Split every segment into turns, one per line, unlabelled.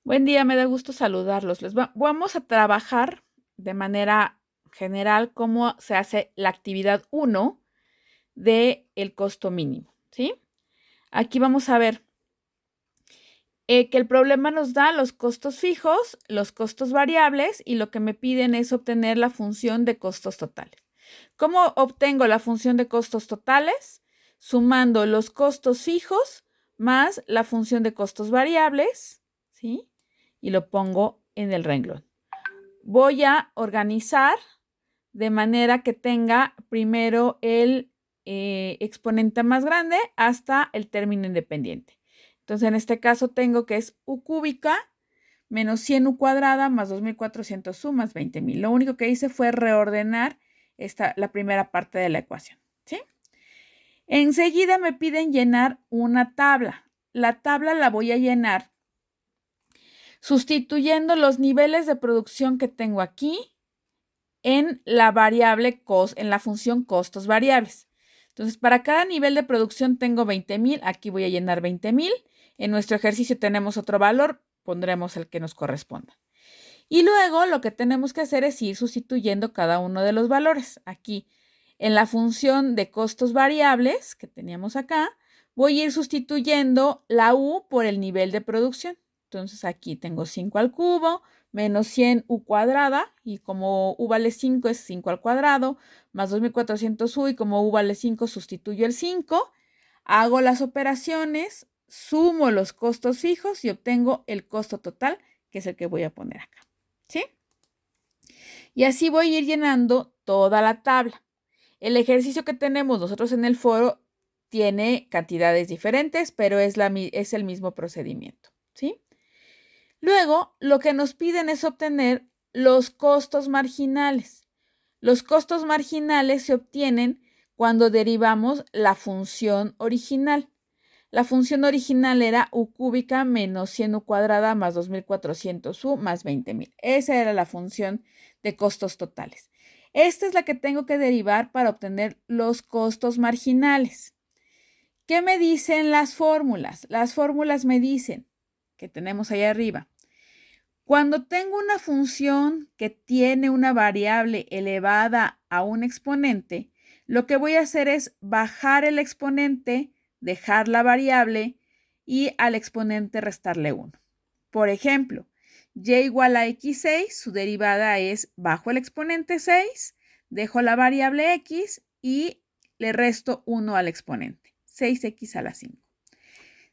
Buen día, me da gusto saludarlos. Vamos a trabajar de manera general cómo se hace la actividad uno del costo mínimo, ¿sí? Aquí vamos a ver que el problema nos da los costos fijos, los costos variables y lo que me piden es obtener la función de costos totales. ¿Cómo obtengo la función de costos totales? Sumando los costos fijos más la función de costos variables, ¿sí? Y lo pongo en el renglón. Voy a organizar de manera que tenga primero el exponente más grande hasta el término independiente. Entonces, en este caso tengo que es u cúbica menos 100u cuadrada más 2400u más 20,000. Lo único que hice fue reordenar la primera parte de la ecuación, ¿sí? Enseguida me piden llenar una tabla. La tabla la voy a llenar sustituyendo los niveles de producción que tengo aquí en la variable en la función costos variables. Entonces, para cada nivel de producción tengo 20,000, aquí voy a llenar 20,000. En nuestro ejercicio tenemos otro valor, pondremos el que nos corresponda. Y luego lo que tenemos que hacer es ir sustituyendo cada uno de los valores. Aquí, en la función de costos variables que teníamos acá, voy a ir sustituyendo la U por el nivel de producción. Entonces aquí tengo 5 al cubo menos 100u cuadrada, y como u vale 5 es 5 al cuadrado, más 2400u, y como u vale 5 sustituyo el 5, hago las operaciones, sumo los costos fijos y obtengo el costo total, que es el que voy a poner acá, ¿sí? Y así voy a ir llenando toda la tabla. El ejercicio que tenemos nosotros en el foro tiene cantidades diferentes, pero es el mismo procedimiento, ¿sí? Luego, lo que nos piden es obtener los costos marginales. Los costos marginales se obtienen cuando derivamos la función original. La función original era u cúbica menos 100u cuadrada más 2400u más 20,000. Esa era la función de costos totales. Esta es la que tengo que derivar para obtener los costos marginales. ¿Qué me dicen las fórmulas? Las fórmulas me dicen, que tenemos ahí arriba, cuando tengo una función que tiene una variable elevada a un exponente, lo que voy a hacer es bajar el exponente, dejar la variable y al exponente restarle 1. Por ejemplo, y igual a x6, su derivada es bajo el exponente 6, dejo la variable x y le resto 1 al exponente, 6x a la 5.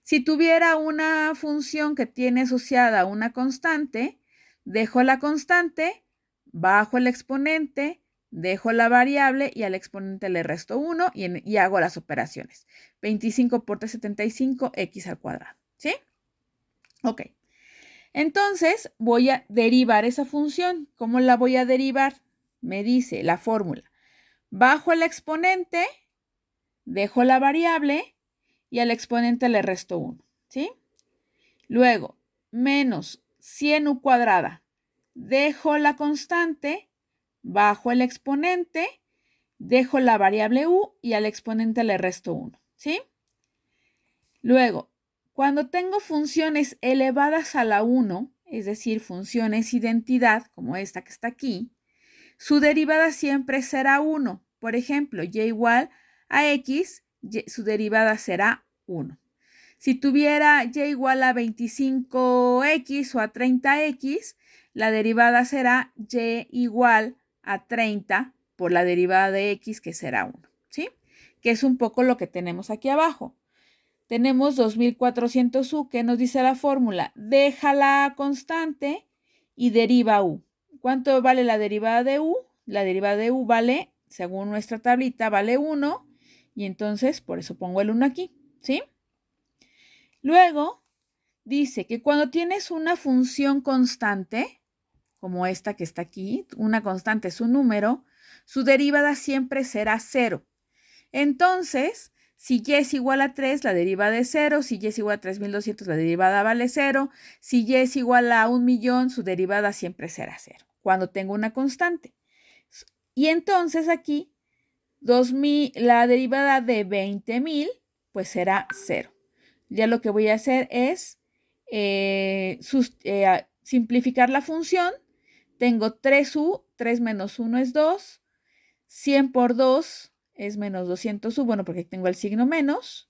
Si tuviera una función que tiene asociada una constante, dejo la constante, bajo el exponente, dejo la variable y al exponente le resto 1 y hago las operaciones. 25 por 375, x al cuadrado, ¿sí? Ok. Entonces, voy a derivar esa función. ¿Cómo la voy a derivar? Me dice la fórmula. Bajo el exponente, dejo la variable y al exponente le resto 1, ¿sí? Luego, menos 100u cuadrada. Dejo la constante, bajo el exponente, dejo la variable u y al exponente le resto 1, ¿sí? Luego, cuando tengo funciones elevadas a la 1, es decir, funciones identidad, como esta que está aquí, su derivada siempre será 1. Por ejemplo, y igual a x, su derivada será 1. Si tuviera y igual a 25x o a 30x, la derivada será y igual a 30 por la derivada de x, que será 1, ¿sí? Que es un poco lo que tenemos aquí abajo. Tenemos 2400u, que nos dice la fórmula. Deja la constante y deriva u. ¿Cuánto vale la derivada de u? La derivada de u vale, según nuestra tablita, vale 1. Y entonces, por eso pongo el 1 aquí, ¿sí? Luego, dice que cuando tienes una función constante, como esta que está aquí, una constante es un número, su derivada siempre será 0. Entonces, si y es igual a 3, la derivada es 0. Si y es igual a 3200, la derivada vale 0. Si y es igual a 1,000,000, su derivada siempre será 0, cuando tengo una constante. Y entonces aquí, 2000, la derivada de 20,000, pues será 0. Ya lo que voy a hacer es simplificar la función. Tengo 3u, 3 menos 1 es 2, 100 por 2 es menos 200u, bueno, porque tengo el signo menos,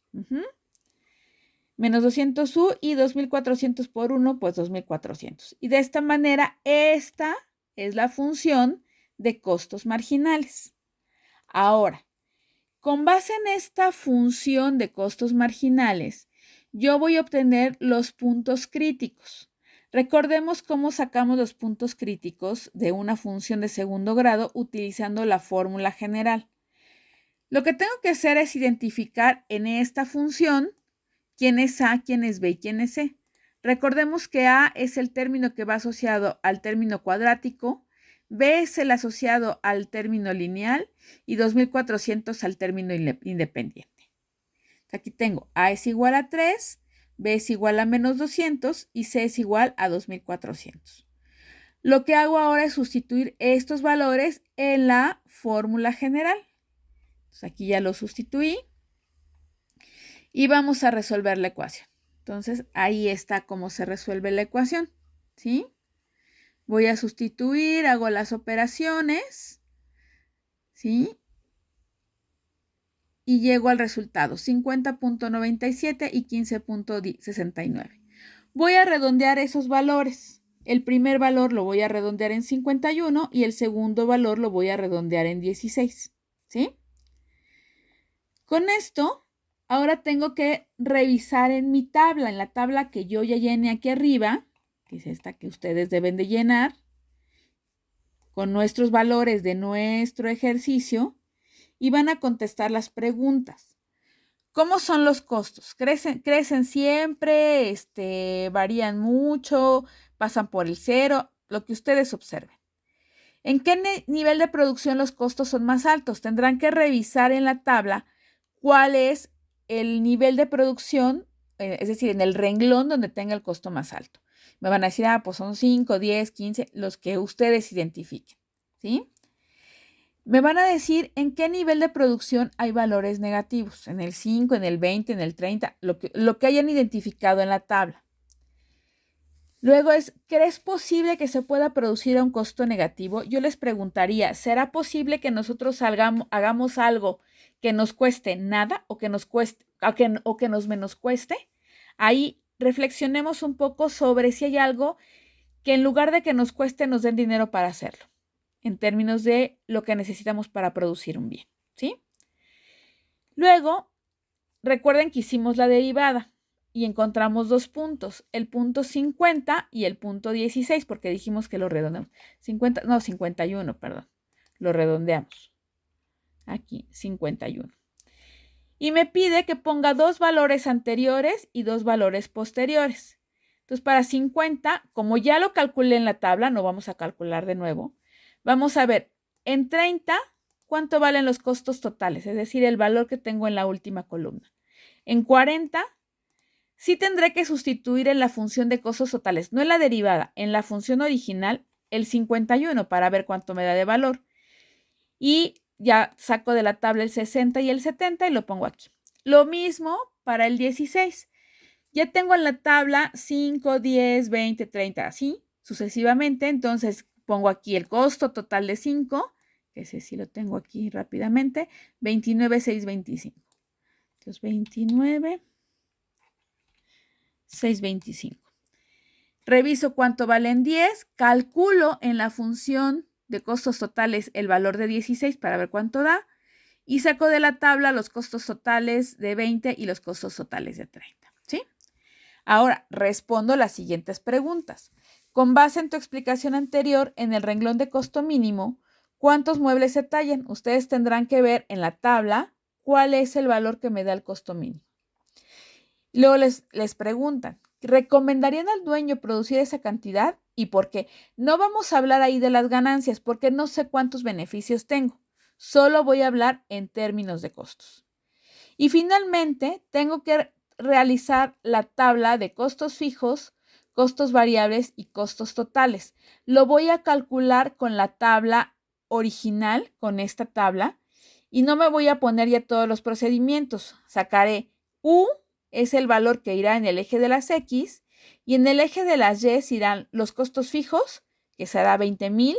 menos 200u y 2400 por 1, pues 2400. Y de esta manera, esta es la función de costos marginales. Ahora, con base en esta función de costos marginales, yo voy a obtener los puntos críticos. Recordemos cómo sacamos los puntos críticos de una función de segundo grado utilizando la fórmula general. Lo que tengo que hacer es identificar en esta función quién es A, quién es B y quién es C. Recordemos que A es el término que va asociado al término cuadrático, B es el asociado al término lineal y 2400 al término independiente. Aquí tengo A es igual a 3, B es igual a menos 200 y C es igual a 2400. Lo que hago ahora es sustituir estos valores en la fórmula general. Entonces aquí ya lo sustituí y vamos a resolver la ecuación. Entonces ahí está cómo se resuelve la ecuación, ¿sí? Voy a sustituir, hago las operaciones, ¿sí? Y llego al resultado, 50.97 y 15.69. Voy a redondear esos valores. El primer valor lo voy a redondear en 51 y el segundo valor lo voy a redondear en 16, ¿sí? Con esto, ahora tengo que revisar en mi tabla, en la tabla que yo ya llené aquí arriba, que es esta que ustedes deben de llenar, con nuestros valores de nuestro ejercicio, y van a contestar las preguntas. ¿Cómo son los costos? ¿Crecen siempre? ¿Varían mucho? ¿Pasan por el cero? Lo que ustedes observen. ¿En qué nivel de producción los costos son más altos? Tendrán que revisar en la tabla cuál es el nivel de producción, es decir, en el renglón donde tenga el costo más alto. Me van a decir, pues son 5, 10, 15, los que ustedes identifiquen, ¿sí? Me van a decir en qué nivel de producción hay valores negativos, en el 5, en el 20, en el 30, lo que hayan identificado en la tabla. Luego ¿crees posible que se pueda producir a un costo negativo? Yo les preguntaría, ¿será posible que nosotros hagamos algo que nos cueste nada o que nos menos cueste? Ahí reflexionemos un poco sobre si hay algo que en lugar de que nos cueste nos den dinero para hacerlo, en términos de lo que necesitamos para producir un bien, ¿sí? Luego, recuerden que hicimos la derivada y encontramos dos puntos, el punto 50 y el punto 16, porque dijimos que lo redondeamos. 51, perdón. Lo redondeamos. Aquí, 51. Y me pide que ponga dos valores anteriores y dos valores posteriores. Entonces, para 50, como ya lo calculé en la tabla, no vamos a calcular de nuevo, vamos a ver, en 30, ¿cuánto valen los costos totales? Es decir, el valor que tengo en la última columna. En 40, sí tendré que sustituir en la función de costos totales, no en la derivada, en la función original, el 51 para ver cuánto me da de valor. Y ya saco de la tabla el 60 y el 70 y lo pongo aquí. Lo mismo para el 16. Ya tengo en la tabla 5, 10, 20, 30, así sucesivamente. Entonces pongo aquí el costo total de 5, que ese sí lo tengo aquí rápidamente, 29,625. Entonces 29,625. Reviso cuánto valen 10, calculo en la función de costos totales el valor de 16 para ver cuánto da y saco de la tabla los costos totales de 20 y los costos totales de 30, ¿sí? Ahora, respondo las siguientes preguntas. Con base en tu explicación anterior, en el renglón de costo mínimo, ¿cuántos muebles se tallan? Ustedes tendrán que ver en la tabla cuál es el valor que me da el costo mínimo. Luego les preguntan, ¿recomendarían al dueño producir esa cantidad? ¿Y por qué? No vamos a hablar ahí de las ganancias porque no sé cuántos beneficios tengo. Solo voy a hablar en términos de costos. Y finalmente, tengo que realizar la tabla de costos fijos, costos variables y costos totales. Lo voy a calcular con la tabla original, con esta tabla, y no me voy a poner ya todos los procedimientos. Sacaré U, es el valor que irá en el eje de las X, Y en el eje de las Y irán los costos fijos, que será 20,000,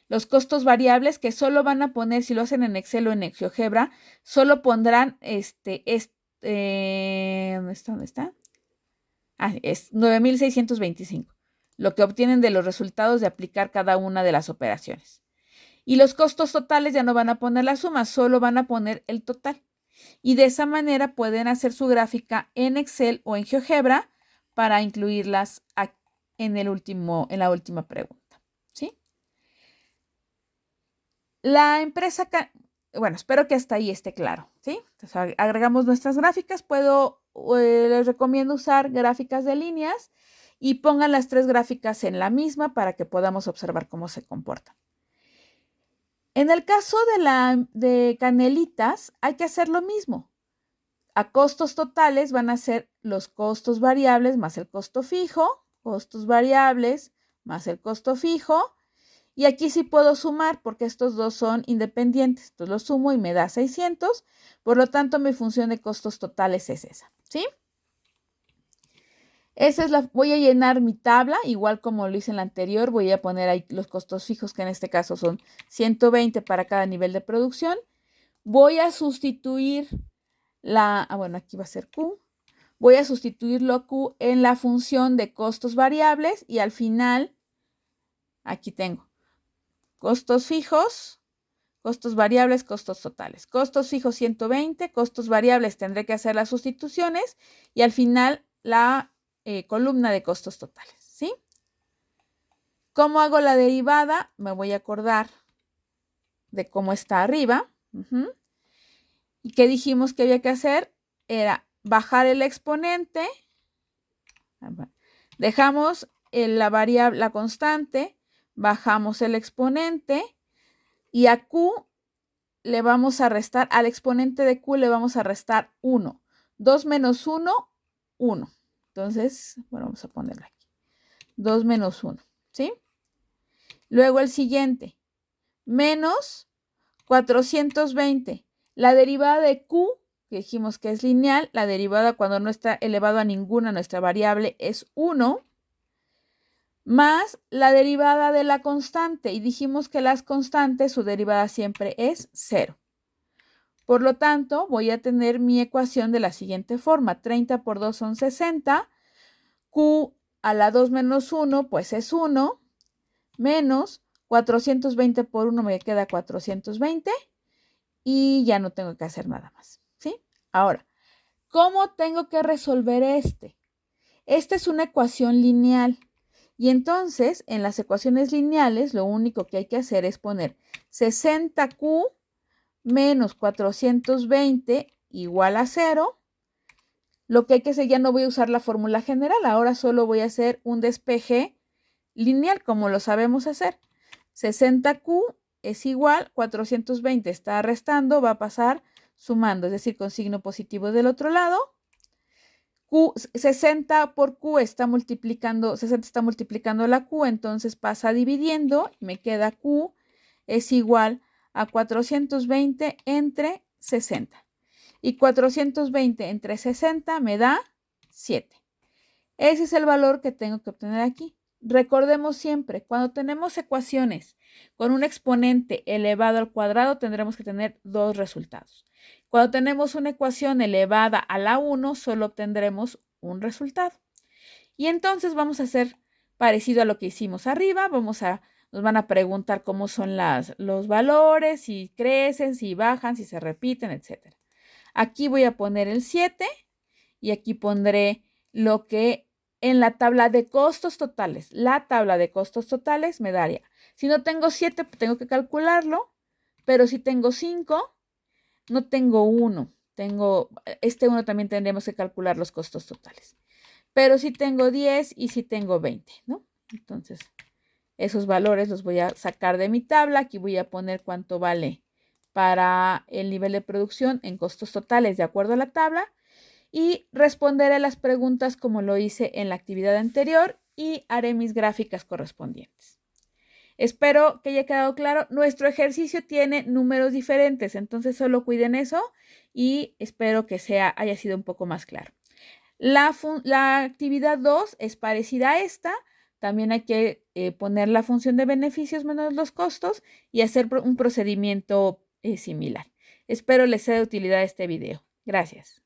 los costos variables que solo van a poner, si lo hacen en Excel o en GeoGebra, solo pondrán ¿dónde está? Es 9,625, lo que obtienen de los resultados de aplicar cada una de las operaciones. Y los costos totales ya no van a poner la suma, solo van a poner el total. Y de esa manera pueden hacer su gráfica en Excel o en GeoGebra para incluirlas en la última pregunta, ¿sí? La empresa, bueno, espero que hasta ahí esté claro, ¿sí? Entonces, agregamos nuestras gráficas. Les recomiendo usar gráficas de líneas y pongan las 3 gráficas en la misma para que podamos observar cómo se comportan. En el caso de canelitas, hay que hacer lo mismo. A costos totales van a ser los costos variables más el costo fijo, costos variables más el costo fijo. Y aquí sí puedo sumar porque estos dos son independientes. Entonces los sumo y me da 600. Por lo tanto, mi función de costos totales es esa, ¿sí? Voy a llenar mi tabla, igual como lo hice en la anterior. Voy a poner ahí los costos fijos, que en este caso son 120 para cada nivel de producción. Voy a sustituir bueno, aquí va a ser Q. Voy a sustituirlo a Q en la función de costos variables y al final, aquí tengo costos fijos, costos variables, costos totales. Costos fijos 120, costos variables tendré que hacer las sustituciones y al final la columna de costos totales, ¿sí? ¿Cómo hago la derivada? Me voy a acordar de cómo está arriba. ¿Y qué dijimos que había que hacer? Era bajar el exponente. Dejamos la variable, la constante, bajamos el exponente y a Q le vamos a restar, al exponente de Q le vamos a restar 1. 2 menos 1, 1. Entonces, bueno, vamos a ponerlo aquí. 2 menos 1, ¿sí? Luego el siguiente, menos 420. La derivada de Q, que dijimos que es lineal, la derivada cuando no está elevado a ninguna nuestra variable es 1, más la derivada de la constante. Y dijimos que las constantes, su derivada siempre es 0. Por lo tanto, voy a tener mi ecuación de la siguiente forma. 30 por 2 son 60. Q a la 2 menos 1, pues es 1. Menos 420 por 1 me queda 420. Y ya no tengo que hacer nada más, ¿sí? Ahora, ¿cómo tengo que resolver este? Esta es una ecuación lineal. Y entonces, en las ecuaciones lineales, lo único que hay que hacer es poner 60Q menos 420 igual a 0. Lo que hay que hacer, ya no voy a usar la fórmula general, ahora solo voy a hacer un despeje lineal, como lo sabemos hacer. 60Q es igual, 420 está restando, va a pasar sumando, es decir, con signo positivo del otro lado. 60 por Q está multiplicando, 60 está multiplicando la Q, entonces pasa dividiendo, y me queda Q es igual a 420 entre 60. Y 420 entre 60 me da 7. Ese es el valor que tengo que obtener aquí. Recordemos siempre, cuando tenemos ecuaciones con un exponente elevado al cuadrado, tendremos que tener 2 resultados. Cuando tenemos una ecuación elevada a la 1, solo obtendremos un resultado. Y entonces vamos a hacer parecido a lo que hicimos arriba. Nos van a preguntar cómo son los valores, si crecen, si bajan, si se repiten, etc. Aquí voy a poner el 7 y aquí pondré lo que en la tabla de costos totales. La tabla de costos totales me daría. Si no tengo 7, tengo que calcularlo, pero si tengo 5, no tengo 1. Este 1 también tendremos que calcular los costos totales. Pero si tengo 10 y si tengo 20, ¿no? Entonces, esos valores los voy a sacar de mi tabla. Aquí voy a poner cuánto vale para el nivel de producción en costos totales de acuerdo a la tabla. Y responderé las preguntas como lo hice en la actividad anterior y haré mis gráficas correspondientes. Espero que haya quedado claro. Nuestro ejercicio tiene números diferentes, entonces solo cuiden eso y espero que haya sido un poco más claro. La actividad 2 es parecida a esta. También hay que poner la función de beneficios menos los costos y hacer un procedimiento similar. Espero les sea de utilidad este video. Gracias.